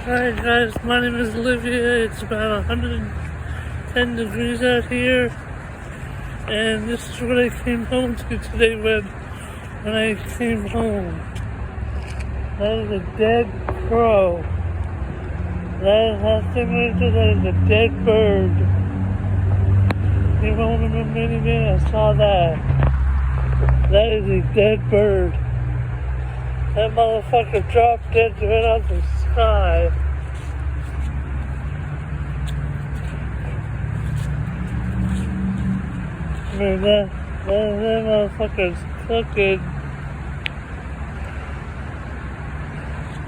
Hi guys, my name is Olivia. It's about 110 degrees out here, and this is what I came home to today when I came home. That is a dead crow. That is not similar to that is a dead bird. Came home in a minivan, I saw that. That is a dead bird. That motherfucker dropped dead right out the sky. I mean, that motherfucker's cooking.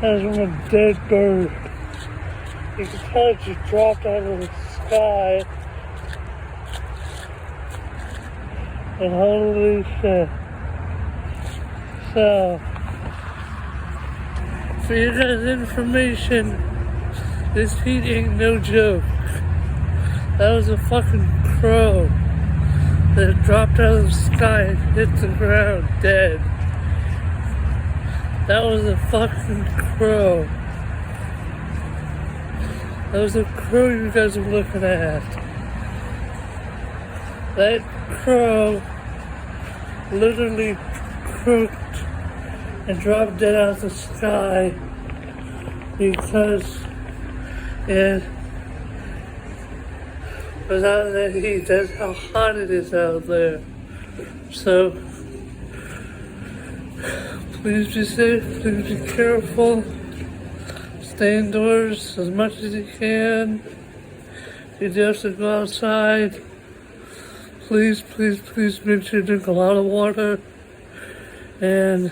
That's from a dead bird. You can tell it just dropped out of the sky. And holy shit. So, for your guys' information, this heat ain't no joke. That was a fucking crow that dropped out of the sky and hit the ground dead. That was a fucking crow. That was a crow you guys were looking at. That crow literally croaked and dropped dead out of the sky because it was out in that heat. That's how hot it is out there. So, please be safe, please be careful. Stay indoors as much as you can. If you do have to go outside, please make sure you drink a lot of water. And